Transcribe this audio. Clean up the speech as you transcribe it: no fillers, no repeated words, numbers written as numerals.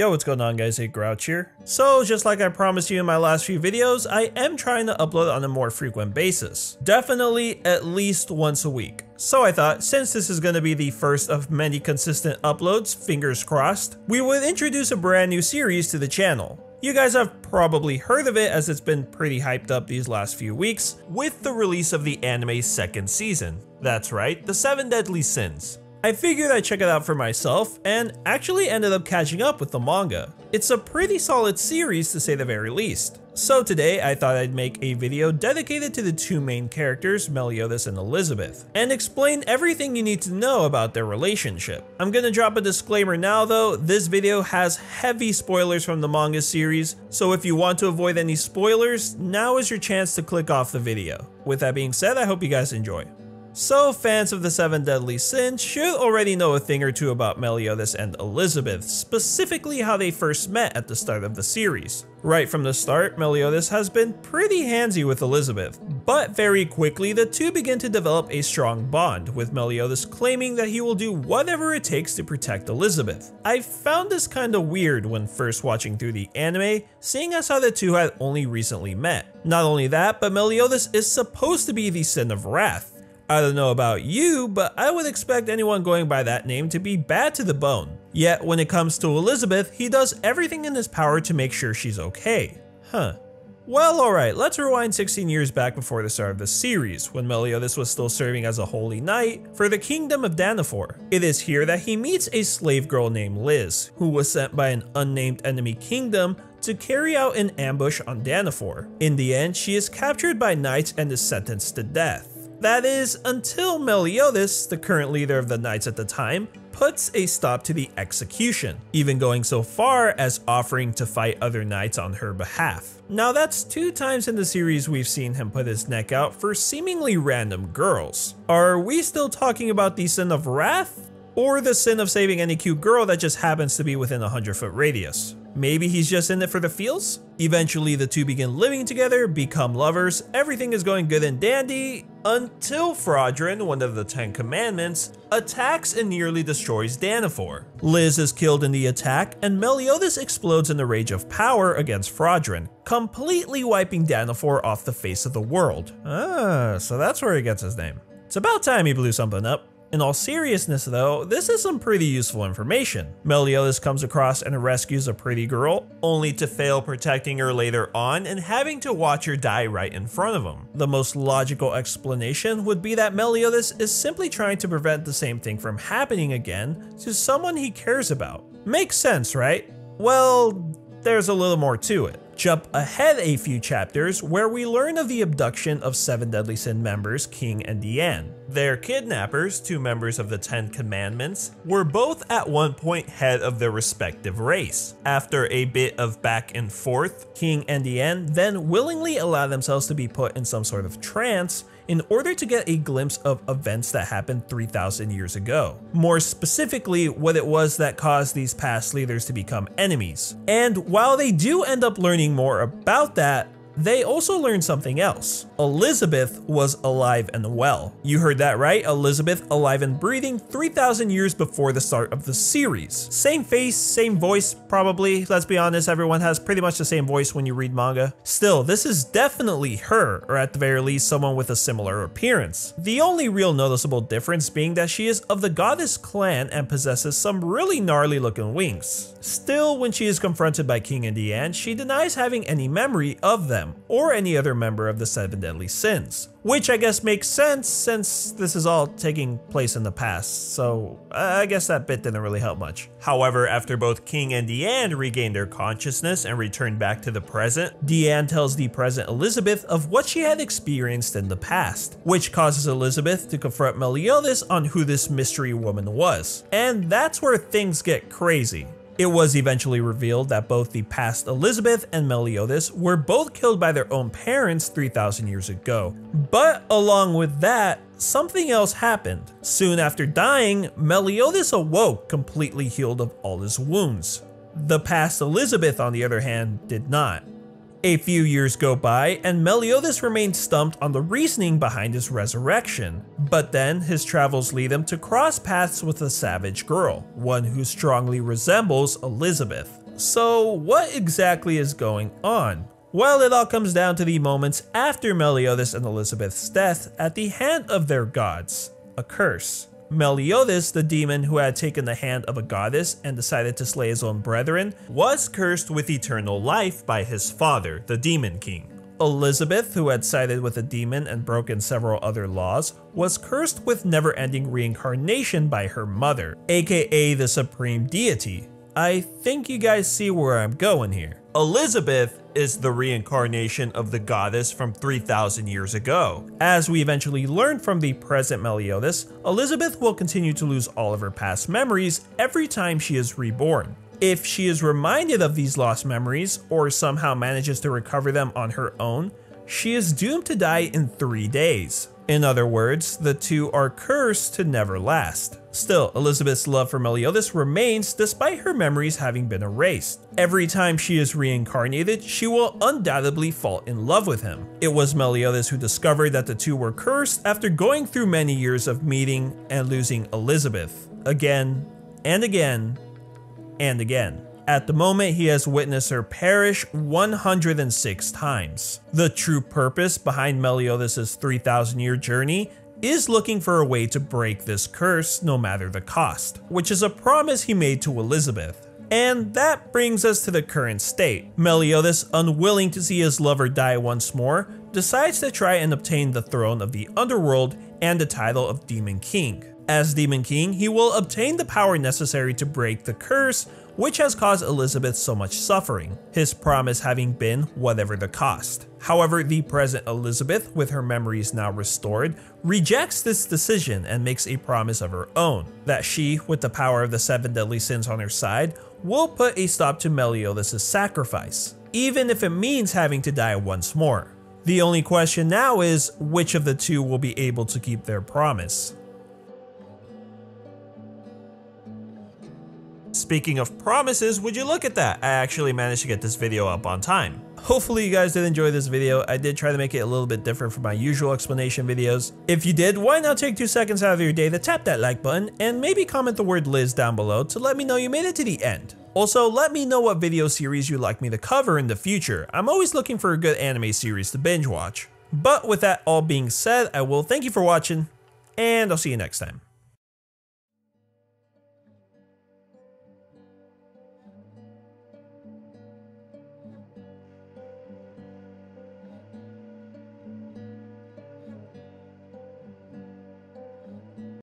Yo, what's going on guys, Grouch here. So just like I promised you in my last few videos, I am trying to upload on a more frequent basis. Definitely at least once a week. So I thought, since this is going to be the first of many consistent uploads, fingers crossed, we would introduce a brand new series to the channel. You guys have probably heard of it as it's been pretty hyped up these last few weeks with the release of the anime's second season. That's right, the 7 Deadly Sins. I figured I'd check it out for myself and actually ended up catching up with the manga. It's a pretty solid series to say the very least. So today I thought I'd make a video dedicated to the two main characters, Meliodas and Elizabeth, and explain everything you need to know about their relationship. I'm gonna drop a disclaimer now though, this video has heavy spoilers from the manga series, so if you want to avoid any spoilers, now is your chance to click off the video. With that being said, I hope you guys enjoy. So fans of the 7 Deadly Sins should already know a thing or two about Meliodas and Elizabeth, specifically how they first met at the start of the series. Right from the start, Meliodas has been pretty handsy with Elizabeth, but very quickly the two begin to develop a strong bond, with Meliodas claiming that he will do whatever it takes to protect Elizabeth. I found this kinda weird when first watching through the anime, seeing as how the two had only recently met. Not only that, but Meliodas is supposed to be the Sin of Wrath. I don't know about you, but I would expect anyone going by that name to be bad to the bone. Yet when it comes to Elizabeth, he does everything in his power to make sure she's okay. Well, alright, let's rewind 16 years back before the start of the series, when Meliodas was still serving as a holy knight for the kingdom of Danafor. It is here that he meets a slave girl named Liz, who was sent by an unnamed enemy kingdom to carry out an ambush on Danafor. In the end, she is captured by knights and is sentenced to death. That is, until Meliodas, the current leader of the knights at the time, puts a stop to the execution, even going so far as offering to fight other knights on her behalf. Now that's 2 times in the series we've seen him put his neck out for seemingly random girls. Are we still talking about the Sin of Wrath? Or the sin of saving any cute girl that just happens to be within a 100-foot radius? Maybe he's just in it for the feels? Eventually the two begin living together, become lovers, everything is going good and dandy, until Fraudrin, one of the 10 commandments, attacks and nearly destroys Danafor. Liz is killed in the attack, and Meliodas explodes in a rage of power against Fraudrin, completely wiping Danafor off the face of the world. So that's where he gets his name. It's about time he blew something up. In all seriousness though, this is some pretty useful information. Meliodas comes across and rescues a pretty girl, only to fail protecting her later on and having to watch her die right in front of him. The most logical explanation would be that Meliodas is simply trying to prevent the same thing from happening again to someone he cares about. Makes sense, right? Well, there's a little more to it. Jump ahead a few chapters where we learn of the abduction of 7 Deadly Sin members King and Diane. Their kidnappers, 2 members of the 10 Commandments, were both at one point head of their respective race. After a bit of back and forth, King and Diane then willingly allow themselves to be put in some sort of trance in order to get a glimpse of events that happened 3,000 years ago. More specifically, what it was that caused these past leaders to become enemies. And while they do end up learning more about that, they also learned something else. Elizabeth was alive and well. You heard that right, Elizabeth alive and breathing 3,000 years before the start of the series. Same face, same voice, probably. Let's be honest, everyone has pretty much the same voice when you read manga. Still, this is definitely her, or at the very least someone with a similar appearance. The only real noticeable difference being that she is of the goddess clan and possesses some really gnarly looking wings. Still, when she is confronted by King and Diane, she denies having any memory of them, or any other member of the 7 Deadly Sins. Which I guess makes sense since this is all taking place in the past, so I guess that bit didn't really help much. However, after both King and Diane regain their consciousness and return back to the present, Diane tells the present Elizabeth of what she had experienced in the past, which causes Elizabeth to confront Meliodas on who this mystery woman was. And that's where things get crazy. It was eventually revealed that both the past Elizabeth and Meliodas were both killed by their own parents 3,000 years ago. But along with that, something else happened. Soon after dying, Meliodas awoke completely healed of all his wounds. The past Elizabeth, on the other hand, did not. A few years go by, and Meliodas remains stumped on the reasoning behind his resurrection. But then, his travels lead him to cross paths with a savage girl, one who strongly resembles Elizabeth. So what exactly is going on? Well, it all comes down to the moments after Meliodas and Elizabeth's death at the hand of their gods, a curse. Meliodas, the demon who had taken the hand of a goddess and decided to slay his own brethren, was cursed with eternal life by his father, the Demon King. Elizabeth, who had sided with a demon and broken several other laws, was cursed with never-ending reincarnation by her mother, aka the Supreme Deity. I think you guys see where I'm going here. Elizabeth is the reincarnation of the goddess from 3,000 years ago. As we eventually learn from the present Meliodas, Elizabeth will continue to lose all of her past memories every time she is reborn. If she is reminded of these lost memories, or somehow manages to recover them on her own, she is doomed to die in 3 days. In other words, the two are cursed to never last. Still, Elizabeth's love for Meliodas remains despite her memories having been erased. Every time she is reincarnated, she will undoubtedly fall in love with him. It was Meliodas who discovered that the two were cursed after going through many years of meeting and losing Elizabeth, again and again and again. At the moment, he has witnessed her perish 106 times. The true purpose behind Meliodas' 3,000-year journey is looking for a way to break this curse no matter the cost, which is a promise he made to Elizabeth. And that brings us to the current state. Meliodas, unwilling to see his lover die once more, decides to try and obtain the throne of the underworld and the title of Demon King. As Demon King, he will obtain the power necessary to break the curse which has caused Elizabeth so much suffering, his promise having been whatever the cost. However, the present Elizabeth, with her memories now restored, rejects this decision and makes a promise of her own, that she, with the power of the 7 deadly sins on her side, will put a stop to Meliodas' sacrifice, even if it means having to die once more. The only question now is, which of the two will be able to keep their promise? Speaking of promises, would you look at that? I actually managed to get this video up on time. Hopefully you guys did enjoy this video. I did try to make it a little bit different from my usual explanation videos. If you did, why not take 2 seconds out of your day to tap that like button and maybe comment the word Liz down below to let me know you made it to the end. Also, let me know what video series you'd like me to cover in the future. I'm always looking for a good anime series to binge watch. But with that all being said, I will thank you for watching, and I'll see you next time.